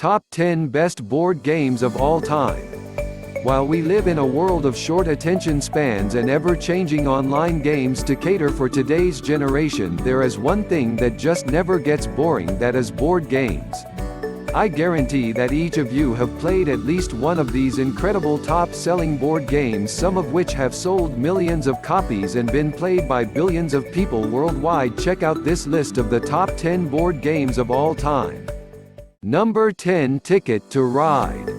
Top 10 Best Board Games of All Time. While we live in a world of short attention spans and ever-changing online games to cater for today's generation, there is one thing that just never gets boring, that is board games. I guarantee that each of you have played at least one of these incredible top-selling board games, some of which have sold millions of copies and been played by billions of people worldwide. Check out this list of the top 10 board games of all time. Number 10. Ticket to Ride.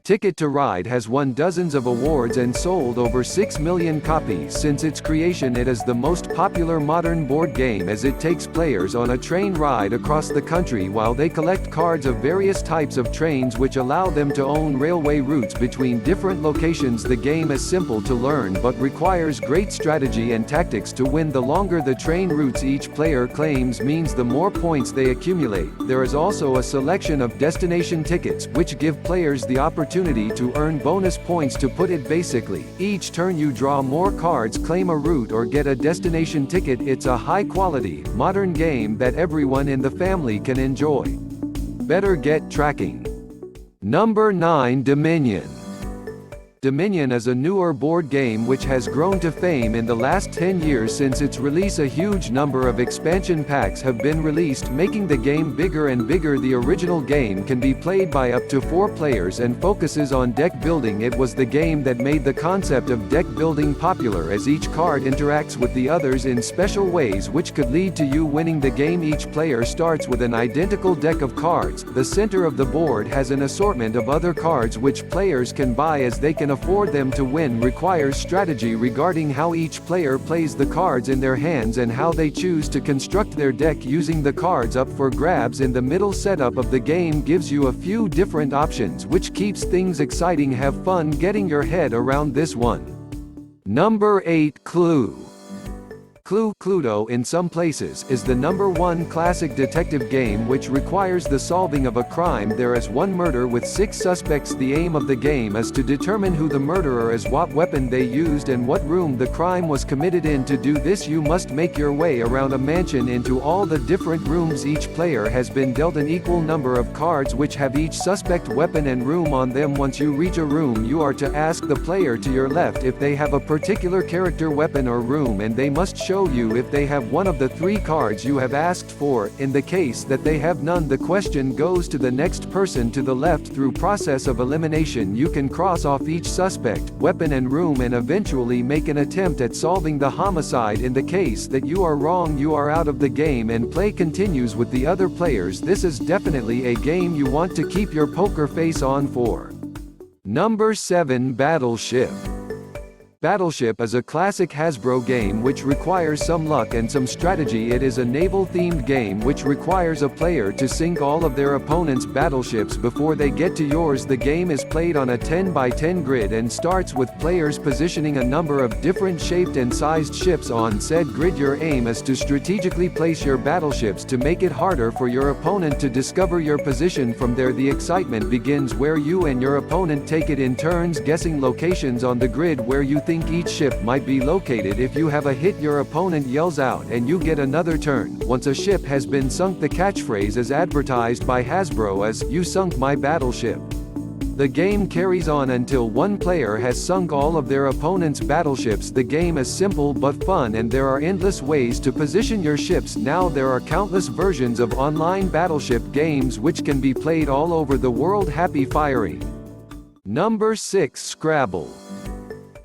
Ticket to Ride has won dozens of awards and sold over 6 million copies since its creation. It is the most popular modern board game as it takes players on a train ride across the country while they collect cards of various types of trains which allow them to own railway routes between different locations. The game is simple to learn but requires great strategy and tactics to win. The longer the train routes each player claims means the more points they accumulate. There is also a selection of destination tickets, which give players the opportunity to earn bonus points. To put it basically, each turn you draw more cards, claim a route, or get a destination ticket. It's a high-quality, modern game that everyone in the family can enjoy. Better get tracking. Number 9. Dominion. Dominion is a newer board game which has grown to fame in the last 10 years. Since its release, a huge number of expansion packs have been released, making the game bigger and bigger. The original game can be played by up to 4 players and focuses on deck building. It was the game that made the concept of deck building popular, as each card interacts with the others in special ways which could lead to you winning the game. Each player starts with an identical deck of cards. The center of the board has an assortment of other cards which players can buy as they can afford them. To win requires strategy regarding how each player plays the cards in their hands and how they choose to construct their deck using the cards up for grabs. In the middle setup of the game gives you a few different options, which keeps things exciting. Have fun getting your head around this one. Number 8. Clue. Cluedo in some places is the number 1 classic detective game which requires the solving of a crime. There is one murder with 6 suspects. The aim of the game is to determine who the murderer is, what weapon they used, and what room the crime was committed in. To do this, you must make your way around a mansion into all the different rooms. Each player has been dealt an equal number of cards which have each suspect weapon and room on them. Once you reach a room, you are to ask the player to your left if they have a particular character, weapon, or room, and they must show you if they have one of the 3 cards you have asked for. In the case that they have none, the question goes to the next person to the left. Through process of elimination, you can cross off each suspect, weapon, and room and eventually make an attempt at solving the homicide. In the case that you are wrong, you are out of the game and play continues with the other players. This is definitely a game you want to keep your poker face on for. Number 7. Battleship. Battleship is a classic Hasbro game which requires some luck and some strategy. It is a naval-themed game which requires a player to sink all of their opponent's battleships before they get to yours. The game is played on a 10 by 10 grid and starts with players positioning a number of different shaped and sized ships on said grid. Your aim is to strategically place your battleships to make it harder for your opponent to discover your position. From there, the excitement begins, where you and your opponent take it in turns guessing locations on the grid where you think each ship might be located. If you have a hit, your opponent yells out and you get another turn. Once a ship has been sunk, the catchphrase as advertised by Hasbro is, "You sunk my battleship." The game carries on until one player has sunk all of their opponent's battleships. The game is simple but fun, and there are endless ways to position your ships. Now there are countless versions of online battleship games which can be played all over the world. Happy firing. Number 6. Scrabble.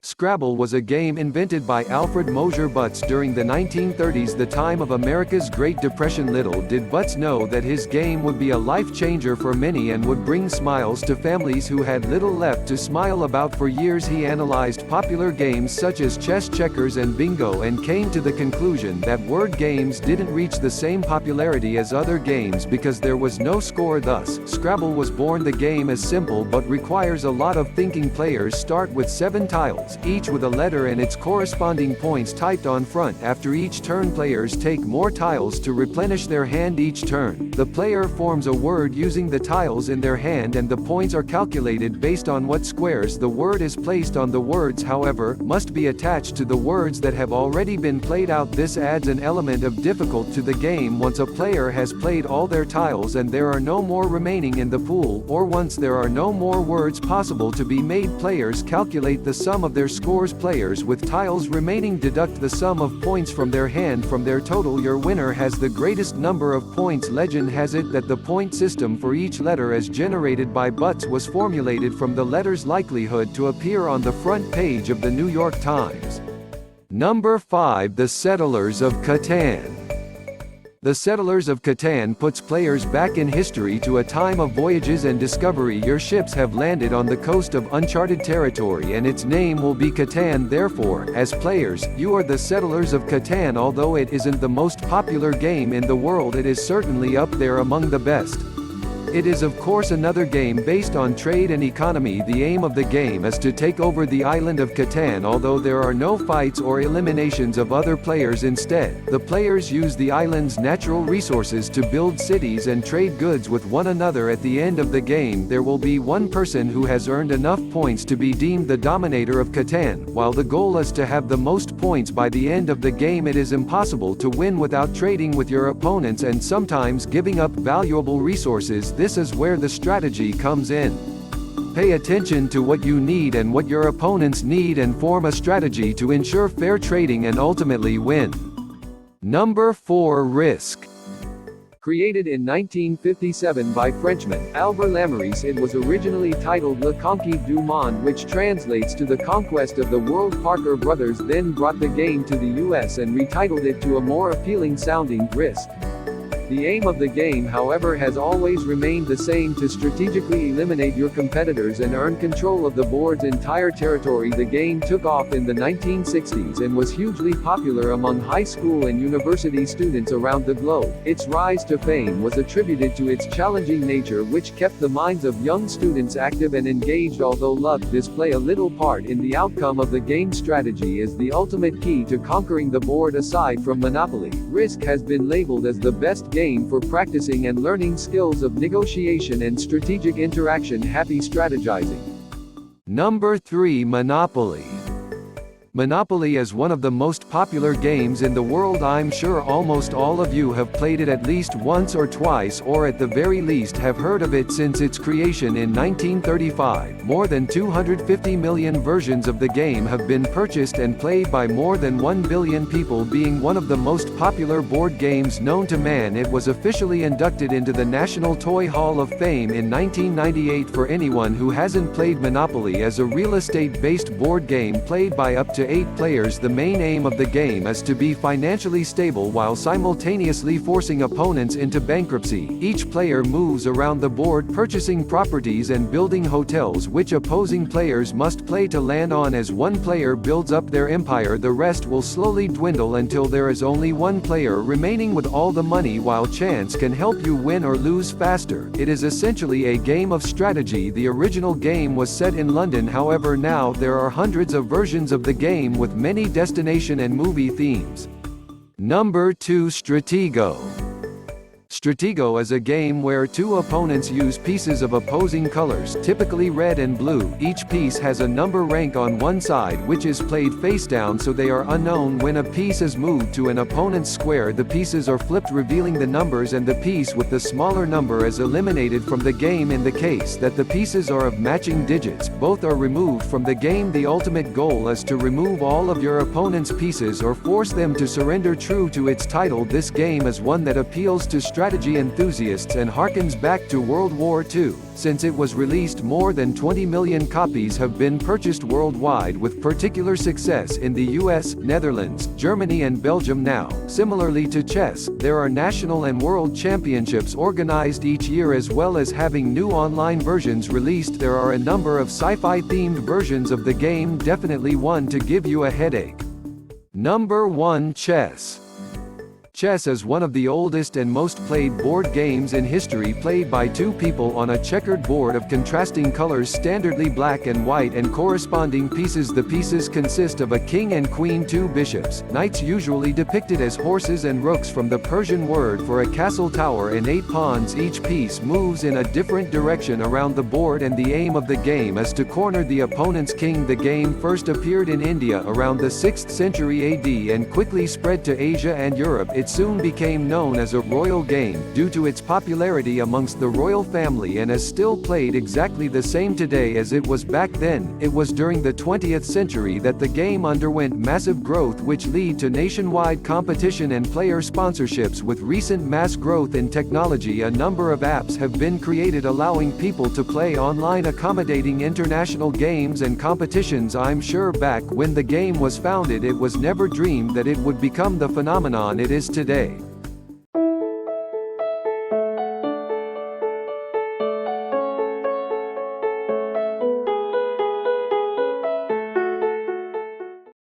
Scrabble was a game invented by Alfred Mosher Butts during the 1930s, the time of America's Great Depression. Little did Butts know that his game would be a life changer for many and would bring smiles to families who had little left to smile about. For years he analyzed popular games such as chess, checkers, and bingo and came to the conclusion that word games didn't reach the same popularity as other games because there was no score. Thus, Scrabble was born. The game is simple but requires a lot of thinking. Players start with 7 tiles. each with a letter and its corresponding points typed on front. After each turn, players take more tiles to replenish their hand each turn. The player forms a word using the tiles in their hand, and the points are calculated based on what squares the word is placed on. The words, however, must be attached to the words that have already been played out. This adds an element of difficulty to the game once a player has played all their tiles and there are no more remaining in the pool, or once there are no more words possible to be made. Players calculate the sum of their scores. Players with tiles remaining deduct the sum of points from their hand from their total. Your winner has the greatest number of points. Legend has it that the point system for each letter as generated by Butts was formulated from the letter's likelihood to appear on the front page of the New York Times. Number 5. The Settlers of Catan. The Settlers of Catan puts players back in history to a time of voyages and discovery. Your ships have landed on the coast of uncharted territory and its name will be Catan. Therefore, as players, you are the Settlers of Catan. Although it isn't the most popular game in the world, it is certainly up there among the best. It is of course another game based on trade and economy. The aim of the game is to take over the island of Catan, although there are no fights or eliminations of other players. Instead, the players use the island's natural resources to build cities and trade goods with one another. At the end of the game, there will be one person who has earned enough points to be deemed the dominator of Catan. While the goal is to have the most points by the end of the game, it is impossible to win without trading with your opponents and sometimes giving up valuable resources. This is where the strategy comes in. Pay attention to what you need and what your opponents need and form a strategy to ensure fair trading and ultimately win. Number 4. Risk. Created in 1957 by Frenchman Albert Lameris, it was originally titled La Conquête du Monde, which translates to the conquest of the world. Parker Brothers then brought the game to the US and retitled it to a more appealing sounding Risk. The aim of the game, however, has always remained the same: to strategically eliminate your competitors and earn control of the board's entire territory. The game took off in the 1960s and was hugely popular among high school and university students around the globe. Its rise to fame was attributed to its challenging nature, which kept the minds of young students active and engaged. Although luck does play a little part in the outcome of the game, strategy is the ultimate key to conquering the board. Aside from Monopoly, Risk has been labeled as the best game for practicing and learning skills of negotiation and strategic interaction. Happy strategizing. Number 3. Monopoly. Monopoly is one of the most popular games in the world. I'm sure almost all of you have played it at least once or twice, or at the very least have heard of it since its creation in 1935. More than 250 million versions of the game have been purchased and played by more than 1 billion people. Being one of the most popular board games known to man, it was officially inducted into the National Toy Hall of Fame in 1998. For anyone who hasn't played, Monopoly is a real estate-based board game played by up to 8 players. The main aim of the game is to be financially stable while simultaneously forcing opponents into bankruptcy. Each player moves around the board purchasing properties and building hotels which opposing players must play to land on. As one player builds up their empire, the rest will slowly dwindle until there is only one player remaining with all the money. While chance can help you win or lose faster, it is essentially a game of strategy. The original game was set in London, however now there are hundreds of versions of the game with many destination and movie themes. Number 2. Stratego. Stratego is a game where two opponents use pieces of opposing colors, typically red and blue. Each piece has a number rank on one side, which is played face down so they are unknown. When a piece is moved to an opponent's square, the pieces are flipped, revealing the numbers, and the piece with the smaller number is eliminated from the game. In the case that the pieces are of matching digits, both are removed from the game. The ultimate goal is to remove all of your opponent's pieces or force them to surrender. True to its title, this game is one that appeals to strategy enthusiasts and harkens back to World War II. Since it was released, more than 20 million copies have been purchased worldwide, with particular success in the US, Netherlands, Germany and Belgium. Now, similarly to chess, there are national and world championships organized each year, as well as having new online versions released. There are a number of sci-fi themed versions of the game, definitely one to give you a headache. Number 1. Chess. Chess is one of the oldest and most played board games in history, played by two people on a checkered board of contrasting colors, standardly black and white, and corresponding pieces. The pieces consist of a king and queen, two bishops, knights usually depicted as horses, and rooks from the Persian word for a castle tower, and 8 pawns. Each piece moves in a different direction around the board, and the aim of the game is to corner the opponent's king. The game first appeared in India around the 6th century AD and quickly spread to Asia and Europe. It soon became known as a royal game, due to its popularity amongst the royal family, and is still played exactly the same today as it was back then. It was during the 20th century that the game underwent massive growth, which led to nationwide competition and player sponsorships. With recent mass growth in technology, a number of apps have been created allowing people to play online, accommodating international games and competitions. I'm sure back when the game was founded, it was never dreamed that it would become the phenomenon it is today.